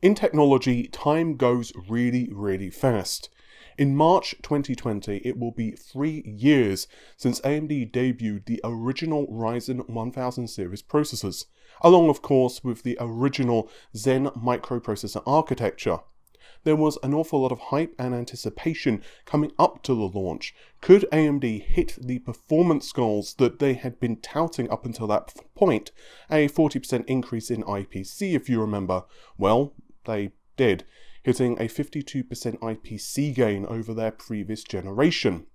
In technology, time goes really fast. In March 2020, it will be 3 years since AMD debuted the original Ryzen 1000 series processors, along of course with the original Zen microprocessor architecture. There was an awful lot of hype and anticipation coming up to the launch. Could AMD hit the performance goals that they had been touting up until that point? A 40% increase in IPC, if you remember. Well, they did, hitting a 52% IPC gain over their previous generation.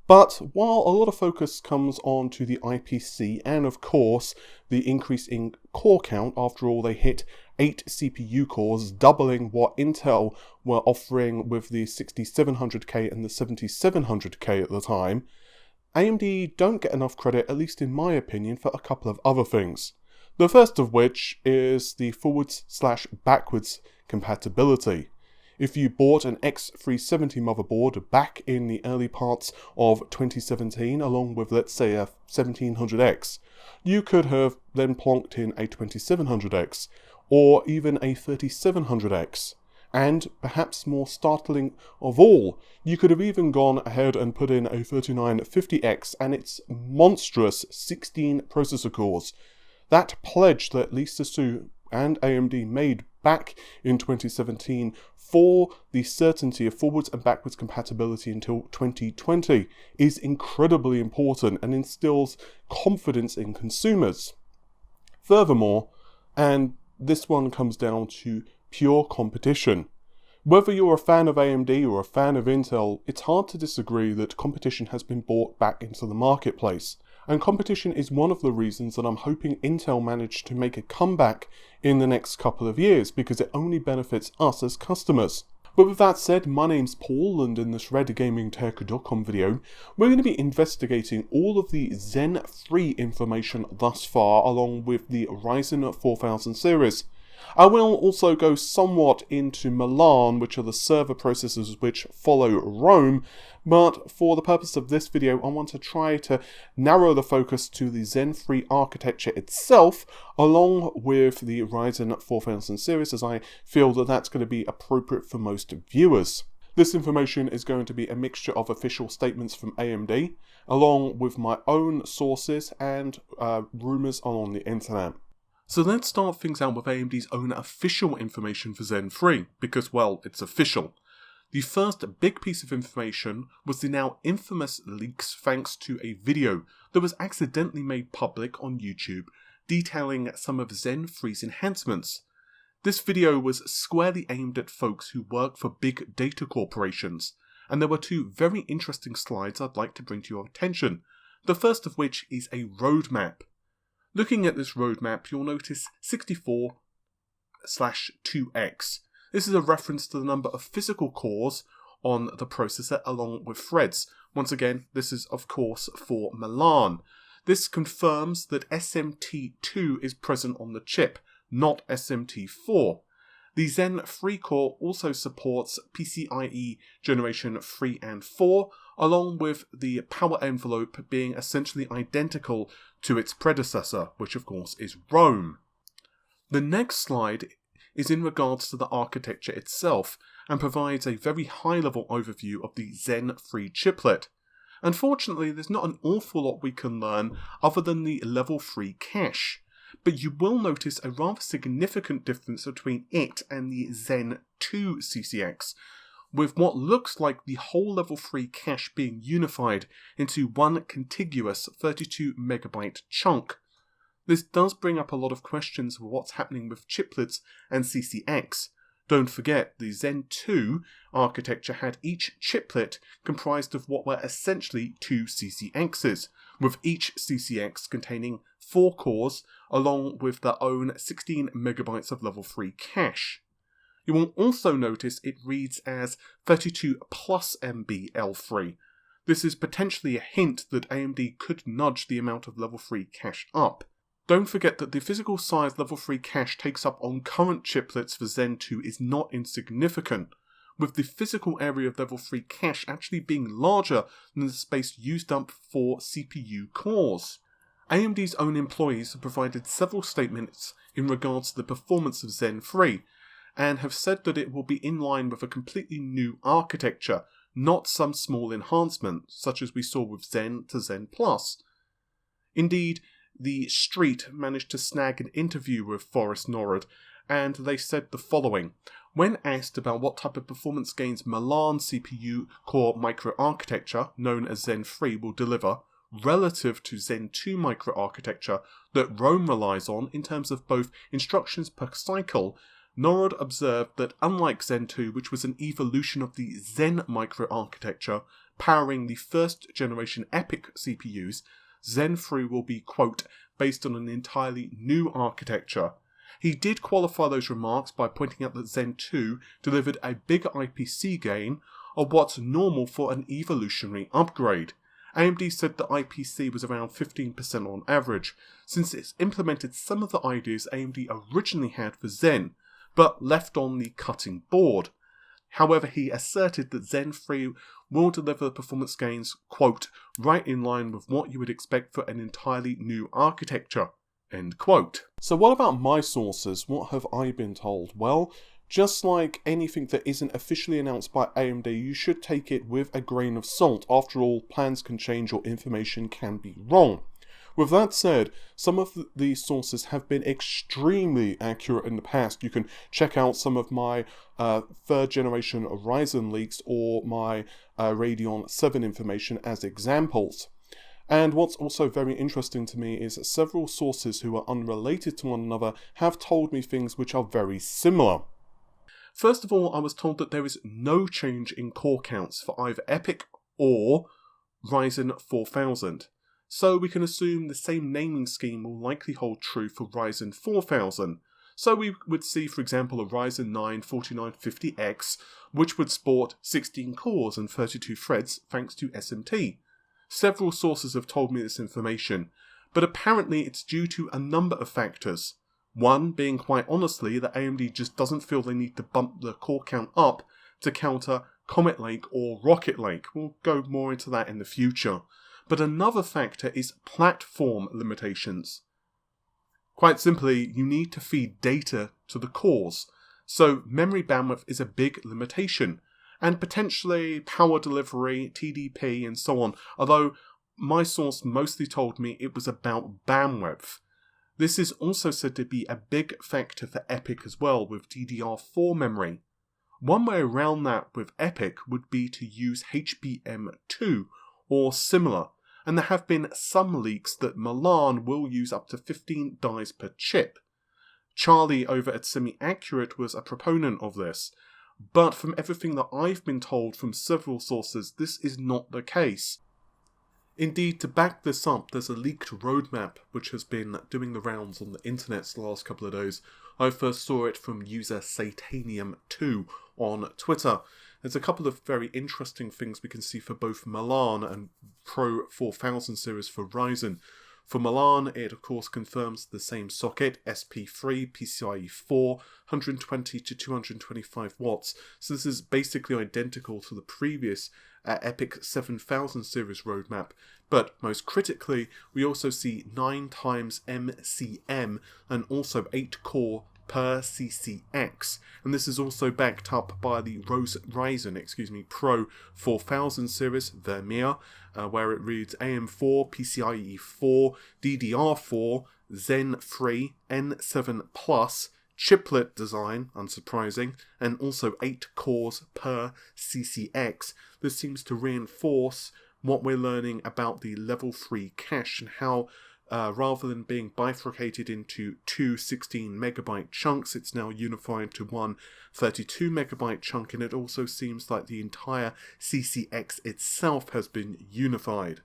But while a lot of focus comes on to the IPC and of course the increase in core count, after all they hit 8 CPU cores, doubling what Intel were offering with the 6700K and the 7700K at the time, AMD don't get enough credit, at least in my opinion, for a couple of other things. The first of which is the forwards/backwards compatibility. If you bought an X370 motherboard back in the early parts of 2017, along with let's say a 1700X, you could have then plonked in a 2700X, or even a 3700X. And, perhaps more startling of all, you could have even gone ahead and put in a 3950X and its monstrous 16 processor cores. That pledge that Lisa Su and AMD made back in 2017 for the certainty of forwards and backwards compatibility until 2020 is incredibly important and instills confidence in consumers. Furthermore, and this one comes down to pure competition. Whether you're a fan of AMD or a fan of Intel, it's hard to disagree that competition has been brought back into the marketplace. And competition is one of the reasons that I'm hoping Intel managed to make a comeback in the next couple of years, because it only benefits us as customers. But with that said, my name's Paul, and in this RedGamingTech.com video, we're going to be investigating all of the Zen 3 information thus far, along with the Ryzen 4000 series. I will also go somewhat into Milan, which are the server processors which follow Rome, but for the purpose of this video I want to try to narrow the focus to the Zen 3 architecture itself, along with the Ryzen 4000 series, as I feel that that's going to be appropriate for most viewers. This information is going to be a mixture of official statements from AMD, along with my own sources and rumours on the internet. So let's start things out with AMD's own official information for Zen 3, because, well, it's official. The first big piece of information was the now infamous leaks thanks to a video that was accidentally made public on YouTube detailing some of Zen 3's enhancements. This video was squarely aimed at folks who work for big data corporations, and there were two very interesting slides I'd like to bring to your attention, the first of which is a roadmap. Looking at this roadmap, you'll notice 64/2x. This is a reference to the number of physical cores on the processor along with threads. Once again, this is of course for Milan. This confirms that SMT2 is present on the chip, not SMT4. The Zen 3 core also supports PCIe generation 3 and 4, along with the power envelope being essentially identical to its predecessor, which of course is Rome. The next slide is in regards to the architecture itself, and provides a very high-level overview of the Zen 3 chiplet. Unfortunately, there's not an awful lot we can learn other than the level 3 cache, but you will notice a rather significant difference between it and the Zen 2 CCX, with what looks like the whole level 3 cache being unified into one contiguous 32MB chunk. This does bring up a lot of questions of what's happening with chiplets and CCX. Don't forget, the Zen 2 architecture had each chiplet comprised of what were essentially two CCXs, with each CCX containing 4 cores along with their own 16MB of level 3 cache. You will also notice it reads as 32 plus MB L3. This is potentially a hint that AMD could nudge the amount of level 3 cache up. Don't forget that the physical size level 3 cache takes up on current chiplets for Zen 2 is not insignificant, with the physical area of level 3 cache actually being larger than the space used up for CPU cores. AMD's own employees have provided several statements in regards to the performance of Zen 3, and have said that it will be in line with a completely new architecture, not some small enhancement, such as we saw with Zen to Zen Plus. Indeed, the Street managed to snag an interview with Forrest Norrod, and they said the following. When asked about what type of performance gains Milan CPU core microarchitecture, known as Zen 3, will deliver, relative to Zen 2 microarchitecture that Rome relies on in terms of both instructions per cycle, Norrod observed that unlike Zen 2, which was an evolution of the Zen microarchitecture powering the first generation Epyc CPUs, Zen 3 will be, quote, based on an entirely new architecture. He did qualify those remarks by pointing out that Zen 2 delivered a bigger IPC gain of what's normal for an evolutionary upgrade. AMD said the IPC was around 15% on average, since it's implemented some of the ideas AMD originally had for Zen, but left on the cutting board. However, he asserted that Zen 3 will deliver performance gains, quote, right in line with what you would expect for an entirely new architecture, end quote. So what about my sources? What have I been told? Well, just like anything that isn't officially announced by AMD, you should take it with a grain of salt. After all, plans can change or information can be wrong. With that said, some of these sources have been extremely accurate in the past. You can check out some of my third generation Ryzen leaks or my Radeon 7 information as examples. And what's also very interesting to me is several sources who are unrelated to one another have told me things which are very similar. First of all, I was told that there is no change in core counts for either Epyc or Ryzen 4000. So we can assume the same naming scheme will likely hold true for Ryzen 4000. So we would see, for example, a Ryzen 9 4950X, which would sport 16 cores and 32 threads thanks to SMT. Several sources have told me this information, but apparently it's due to a number of factors. One being, quite honestly, that AMD just doesn't feel they need to bump the core count up to counter Comet Lake or Rocket Lake. We'll go more into that in the future. But another factor is platform limitations. Quite simply, you need to feed data to the cores, so memory bandwidth is a big limitation, and potentially power delivery, TDP and so on, although my source mostly told me it was about bandwidth. This is also said to be a big factor for Epyc as well, with DDR4 memory. One way around that with Epyc would be to use HBM2 or similar, and there have been some leaks that Milan will use up to 15 dies per chip. Charlie over at Semi-Accurate was a proponent of this, but from everything that I've been told from several sources, this is not the case. Indeed, to back this up, there's a leaked roadmap which has been doing the rounds on the internet the last couple of days. I first saw it from user Satanium2 on Twitter. There's a couple of very interesting things we can see for both Milan and Pro 4000 series for Ryzen. For Milan, it of course confirms the same socket, SP3, PCIe 4, 120 to 225 watts. So this is basically identical to the previous Epyc 7000 series roadmap. But most critically, we also see 9 times MCM and also 8 core per CCX, and this is also backed up by the Ryzen Pro 4000 series Vermeer, where it reads AM4, PCIe 4, DDR4, Zen 3, N7 Plus, chiplet design, unsurprising, and also 8 cores per CCX. This seems to reinforce what we're learning about the level 3 cache and how rather than being bifurcated into two 16 megabyte chunks, it's now unified to one 32 megabyte chunk, and it also seems like the entire CCX itself has been unified.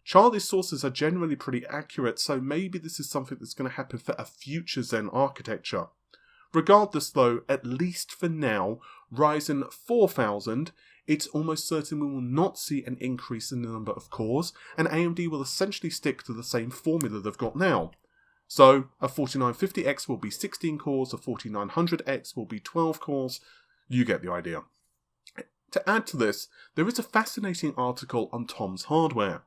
Charlie's sources are generally pretty accurate, so maybe this is something that's going to happen for a future Zen architecture. Regardless though, at least for now, Ryzen 4000, it's almost certain we will not see an increase in the number of cores, and AMD will essentially stick to the same formula they've got now. So, a 4950X will be 16 cores, a 4900X will be 12 cores, you get the idea. To add to this, there is a fascinating article on Tom's Hardware,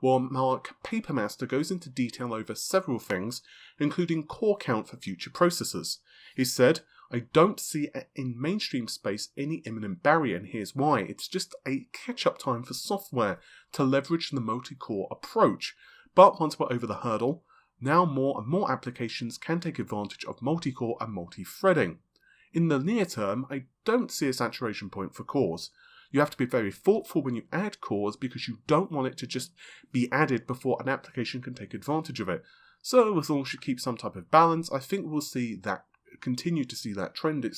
where Mark Papermaster goes into detail over several things, including core count for future processors. He said, I don't see in mainstream space any imminent barrier, and here's why. It's just a catch-up time for software to leverage the multi-core approach. But once we're over the hurdle, now more and more applications can take advantage of multi-core and multi-threading. In the near term, I don't see a saturation point for cores. You have to be very thoughtful when you add cores because you don't want it to just be added before an application can take advantage of it. So as long as you keep some type of balance, I think we'll continue to see that trend,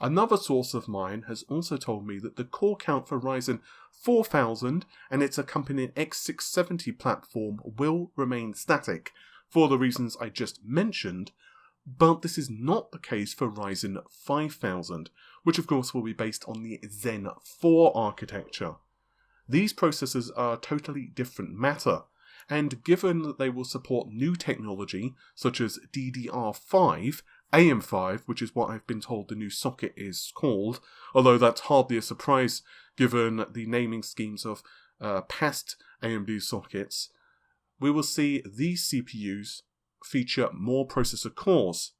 Another source of mine has also told me that the core count for Ryzen 4000 and its accompanying X670 platform will remain static for the reasons I just mentioned, but this is not the case for Ryzen 5000, which of course will be based on the Zen 4 architecture. These processors are a totally different matter, and given that they will support new technology such as DDR5, AM5, which is what I've been told the new socket is called, although that's hardly a surprise given the naming schemes of past AMD sockets, we will see these CPUs feature more processor cores.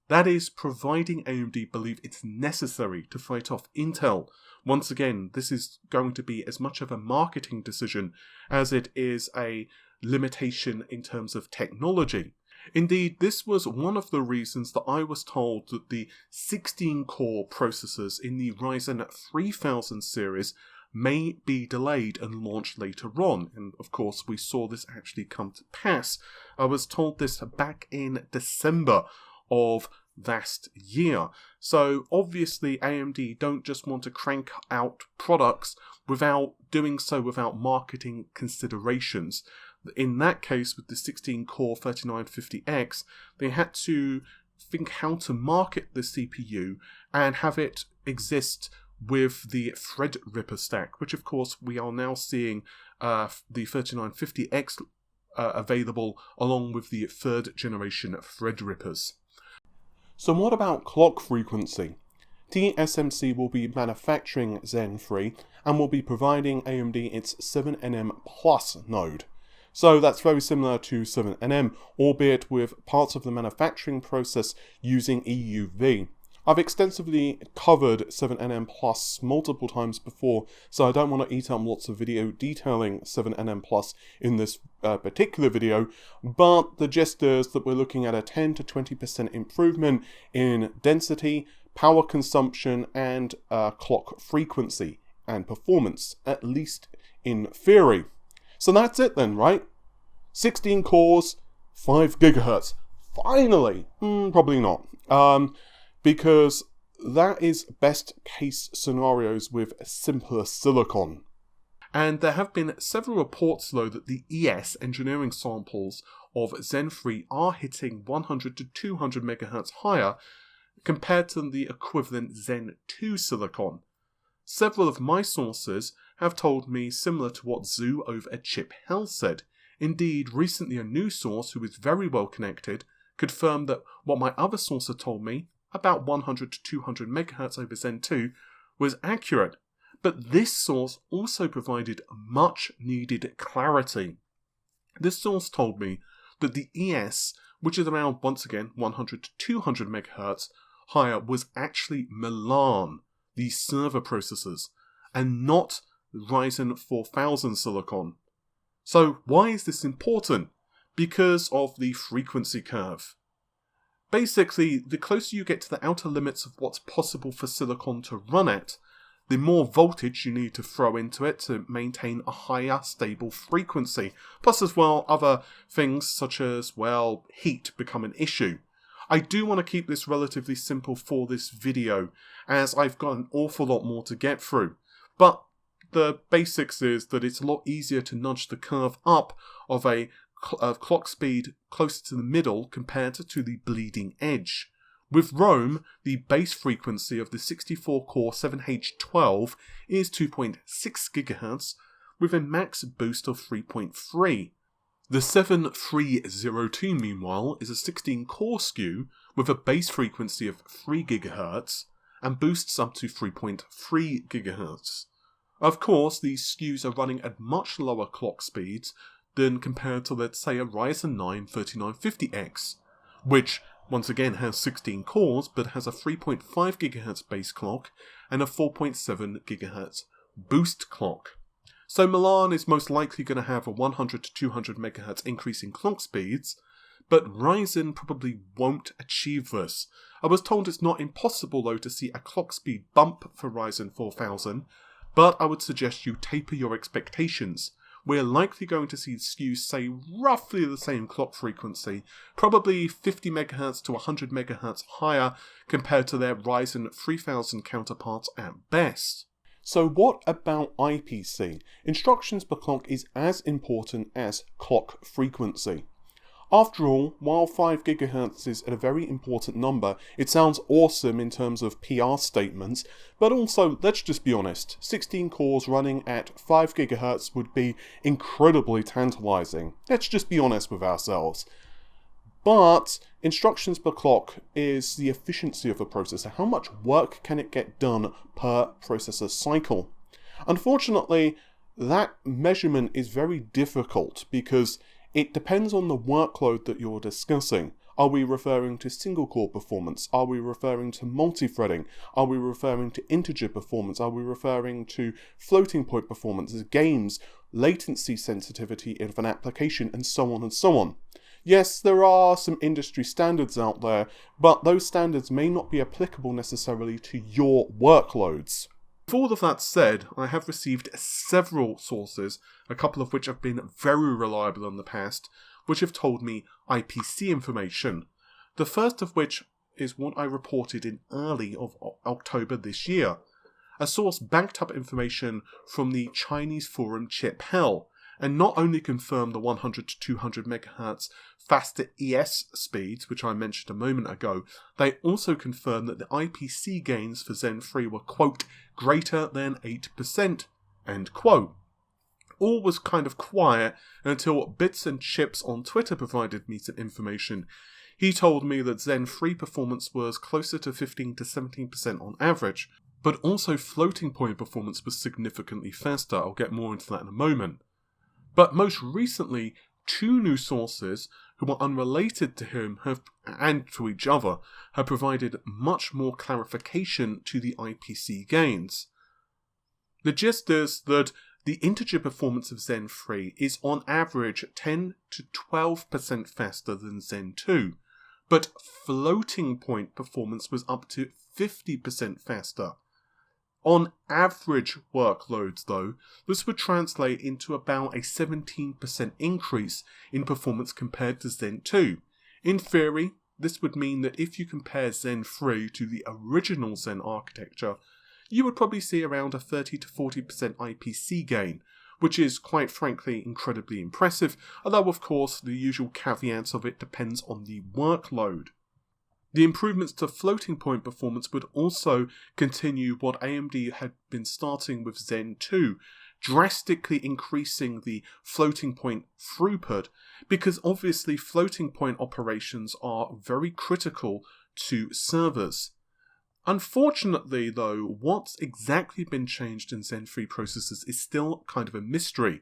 That is, providing AMD believe it's necessary to fight off Intel. Once again, this is going to be as much of a marketing decision as it is a limitation in terms of technology. Indeed, this was one of the reasons that I was told that the 16-core processors in the Ryzen 3000 series may be delayed and launched later on, and of course we saw this actually come to pass. I was told this back in December of last year. So obviously AMD don't just want to crank out products without doing so without marketing considerations. In that case, with the 16-core 3950X, they had to think how to market the CPU and have it exist with the Threadripper stack, which of course we are now seeing the 3950X available along with the third generation Threadrippers. So what about clock frequency? TSMC will be manufacturing Zen 3 and will be providing AMD its 7nm Plus node. So that's very similar to 7nm, albeit with parts of the manufacturing process using EUV. I've extensively covered 7nm Plus multiple times before, so I don't want to eat up lots of video detailing 7nm Plus in this particular video, but the gist is that we're looking at a 10 to 20% improvement in density, power consumption, and clock frequency and performance, at least in theory. So that's it then, right? 16 cores, 5 GHz. Finally! Probably not. Because that is best case scenarios with simpler silicon. And there have been several reports though that the ES engineering samples of Zen 3 are hitting 100 to 200 MHz higher compared to the equivalent Zen 2 silicon. Several of my sources have told me similar to what Zoo over at Chip Hell said. Indeed, recently a new source who is very well connected confirmed that what my other source had told me, about 100 to 200 MHz over Zen 2, was accurate. But this source also provided much needed clarity. This source told me that the ES, which is around, once again, 100 to 200 MHz higher, was actually Milan, the server processors, and not Ryzen 4000 silicon. So why is this important? Because of the frequency curve. Basically, the closer you get to the outer limits of what's possible for silicon to run at, the more voltage you need to throw into it to maintain a higher stable frequency. Plus as well, other things such as, well, heat become an issue. I do want to keep this relatively simple for this video, as I've got an awful lot more to get through. But the basics is that it's a lot easier to nudge the curve up of a clock speed closer to the middle compared to the bleeding edge. With Rome, the base frequency of the 64-core 7H12 is 2.6 GHz, with a max boost of 3.3. The 7302, meanwhile, is a 16-core SKU with a base frequency of 3 GHz and boosts up to 3.3 GHz. Of course, these SKUs are running at much lower clock speeds than compared to, let's say, a Ryzen 9 3950X, which once again has 16 cores, but has a 3.5 GHz base clock and a 4.7 GHz boost clock. So Milan is most likely going to have a 100 to 200 MHz increase in clock speeds, but Ryzen probably won't achieve this. I was told it's not impossible though to see a clock speed bump for Ryzen 4000, but I would suggest you taper your expectations. We're likely going to see SKUs say roughly the same clock frequency, probably 50 MHz to 100 MHz higher compared to their Ryzen 3000 counterparts at best. So what about IPC? Instructions per clock is as important as clock frequency. After all, while 5 GHz is a very important number, it sounds awesome in terms of PR statements, but also, let's just be honest, 16 cores running at 5 GHz would be incredibly tantalizing. Let's just be honest with ourselves. But instructions per clock is the efficiency of a processor. How much work can it get done per processor cycle? Unfortunately, that measurement is very difficult because it depends on the workload that you're discussing. Are we referring to single core performance? Are we referring to multi-threading? Are we referring to integer performance? Are we referring to floating point performance, games, latency sensitivity of an application, and so on and so on? Yes, there are some industry standards out there, but those standards may not be applicable necessarily to your workloads. With all of that said, I have received several sources, a couple of which have been very reliable in the past, which have told me IPC information. The first of which is what I reported in early of October this year. A source backed up information from the Chinese forum Chip Hell, and not only confirmed the 100 to 200 MHz faster ES speeds, which I mentioned a moment ago, they also confirmed that the IPC gains for Zen 3 were, quote, greater than 8%, end quote. All was kind of quiet until Bits and Chips on Twitter provided me some information. He told me that Zen 3 performance was closer to 15 to 17% on average, but also floating point performance was significantly faster. I'll get more into that in a moment. But most recently, two new sources who are unrelated to him and to each other have provided much more clarification to the IPC gains. The gist is that the integer performance of Zen 3 is on average 10 to 12% faster than Zen 2, but floating point performance was up to 50% faster. On average workloads though, this would translate into about a 17% increase in performance compared to Zen 2. In theory, this would mean that if you compare Zen 3 to the original Zen architecture, you would probably see around a 30 to 40% IPC gain, which is quite frankly incredibly impressive, although of course the usual caveats of it depends on the workload. The improvements to floating point performance would also continue what AMD had been starting with Zen 2, drastically increasing the floating point throughput, because obviously floating point operations are very critical to servers. Unfortunately though, what's exactly been changed in Zen 3 processors is still kind of a mystery.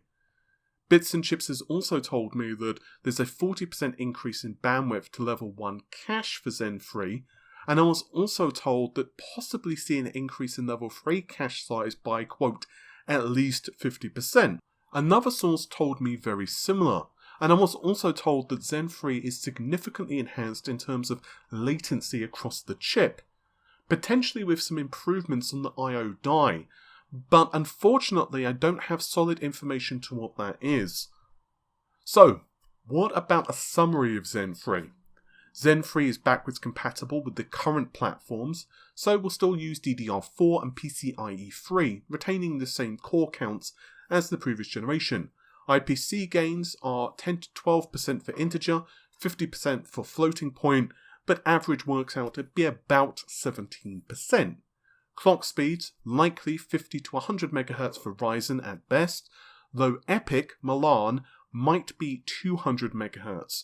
Bits and Chips has also told me that there's a 40% increase in bandwidth to level 1 cache for Zen 3, and I was also told that possibly see an increase in level 3 cache size by, quote, at least 50%. Another source told me very similar, and I was also told that Zen 3 is significantly enhanced in terms of latency across the chip, potentially with some improvements on the I/O die, but unfortunately I don't have solid information to what that is. So, what about a summary of Zen 3? Zen 3 is backwards compatible with the current platforms, so we'll still use DDR4 and PCIe 3, retaining the same core counts as the previous generation. IPC gains are 10 to 12% for integer, 50% for floating point, but average works out to be about 17%. Clock speeds, likely 50 to 100 MHz for Ryzen at best, though Epyc, Milan, might be 200 MHz.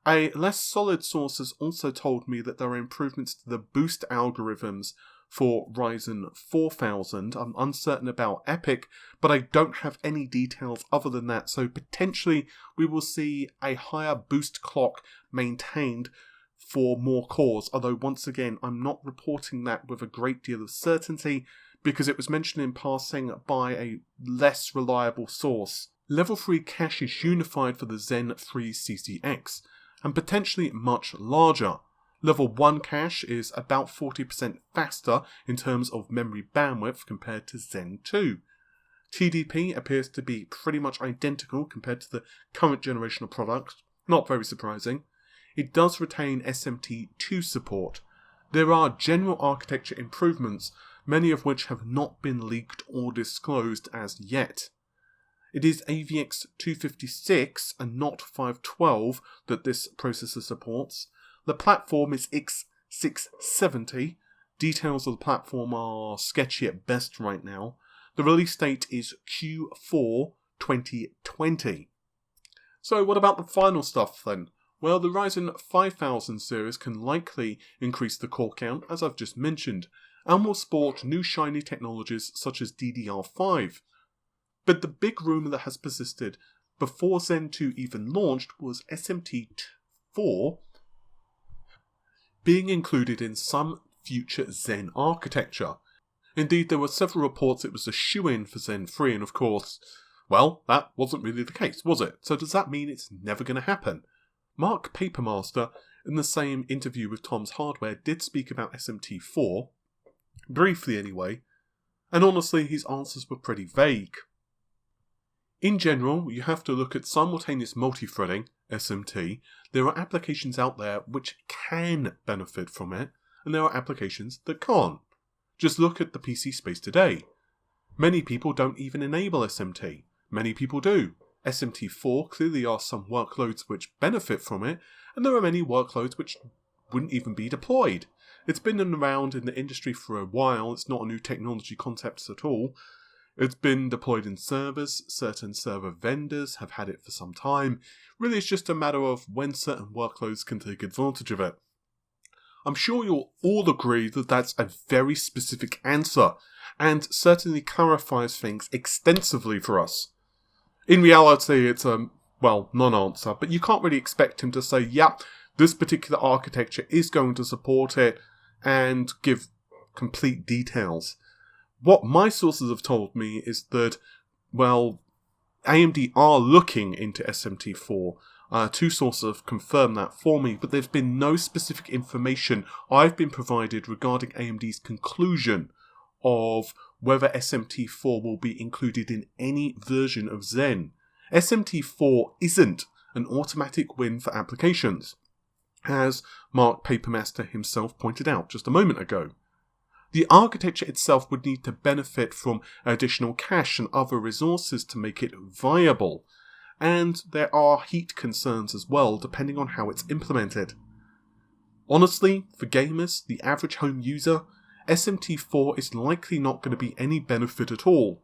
A less solid source has also told me that there are improvements to the boost algorithms for Ryzen 4000. I'm uncertain about Epyc, but I don't have any details other than that, so potentially we will see a higher boost clock maintained for more cores, although once again I'm not reporting that with a great deal of certainty because it was mentioned in passing by a less reliable source. Level 3 cache is unified for the Zen 3 CCX and potentially much larger. Level 1 cache is about 40% faster in terms of memory bandwidth compared to Zen 2. TDP appears to be pretty much identical compared to the current generation of products, not very surprising. It does retain SMT2 support. There are general architecture improvements, many of which have not been leaked or disclosed as yet. It is AVX 256 and not 512 that this processor supports. The platform is X670. Details of the platform are sketchy at best right now. The release date is Q4 2020. So what about the final stuff then? Well, the Ryzen 5000 series can likely increase the core count, as I've just mentioned, and will sport new shiny technologies such as DDR5. But the big rumour that has persisted before Zen 2 even launched was SMT4 being included in some future Zen architecture. Indeed, there were several reports it was a shoo-in for Zen 3, and of course, well, that wasn't really the case, was it? So does that mean it's never going to happen? Mark Papermaster, in the same interview with Tom's Hardware, did speak about SMT4, briefly anyway, and honestly his answers were pretty vague. In general, you have to look at simultaneous multi-threading, SMT. There are applications out there which can benefit from it, and there are applications that can't. Just look at the PC space today. Many people don't even enable SMT. Many people do. SMT4 clearly are some workloads which benefit from it, and there are many workloads which wouldn't even be deployed. It's been around in the industry for a while, it's not a new technology concept at all. It's been deployed in servers, certain server vendors have had it for some time. Really it's just a matter of when certain workloads can take advantage of it. I'm sure you'll all agree that that's a very specific answer, and certainly clarifies things extensively for us. In reality, it's a, non-answer, but you can't really expect him to say, yeah, this particular architecture is going to support it, and give complete details. What my sources have told me is that, AMD are looking into SMT4. Two sources have confirmed that for me, but there's been no specific information I've been provided regarding AMD's conclusion of whether SMT4 will be included in any version of Zen. SMT4 isn't an automatic win for applications, as Mark Papermaster himself pointed out just a moment ago. The architecture itself would need to benefit from additional cache and other resources to make it viable, and there are heat concerns as well depending on how it's implemented. Honestly, for gamers, the average home user, SMT4 is likely not going to be any benefit at all.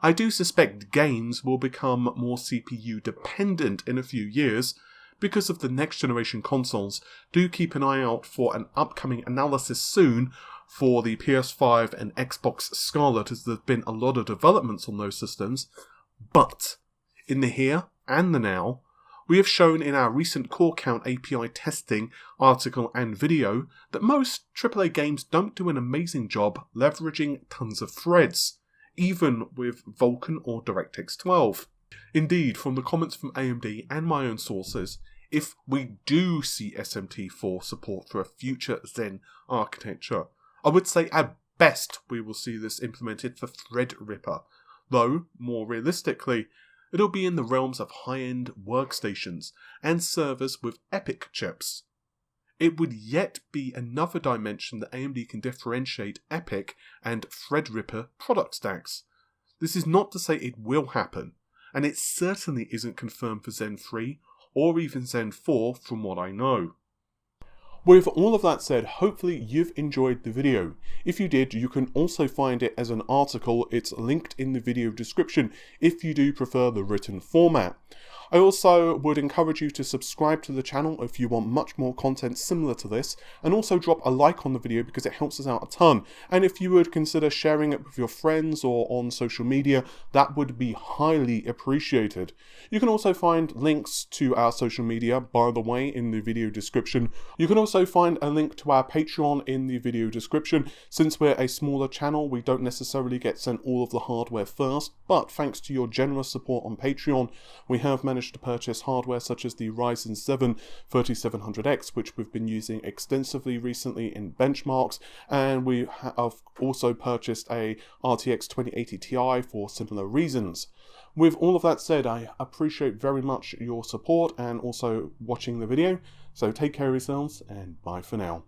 I do suspect games will become more CPU dependent in a few years because of the next generation consoles. Do keep an eye out for an upcoming analysis soon for the PS5 and Xbox Scarlet, as there's been a lot of developments on those systems. But in the here and the now, we have shown in our recent core count API testing article and video that most AAA games don't do an amazing job leveraging tons of threads, even with Vulkan or DirectX 12. Indeed, from the comments from AMD and my own sources, if we do see SMT4 support for a future Zen architecture, I would say at best we will see this implemented for Threadripper, though, more realistically, it'll be in the realms of high-end workstations and servers with Epyc chips. It would yet be another dimension that AMD can differentiate Epyc and Threadripper product stacks. This is not to say it will happen, and it certainly isn't confirmed for Zen 3 or even Zen 4 from what I know. With all of that said, hopefully you've enjoyed the video. If you did, you can also find it as an article. It's linked in the video description if you do prefer the written format. I also would encourage you to subscribe to the channel if you want much more content similar to this, and also drop a like on the video because it helps us out a ton. And if you would consider sharing it with your friends or on social media, that would be highly appreciated. You can also find links to our social media, by the way, in the video description. You can also find a link to our Patreon in the video description. Since we're a smaller channel, we don't necessarily get sent all of the hardware first, but thanks to your generous support on Patreon, we have managed to purchase hardware such as the Ryzen 7 3700X, which we've been using extensively recently in benchmarks, and we have also purchased a RTX 2080 Ti for similar reasons. With all of that said, I appreciate very much your support and also watching the video, so take care of yourselves and bye for now.